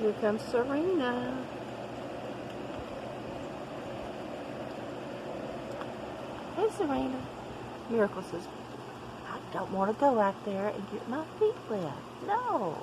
Here comes Serena. Hey, Serena. Miracle says, I don't want to go out there and get my feet wet. No.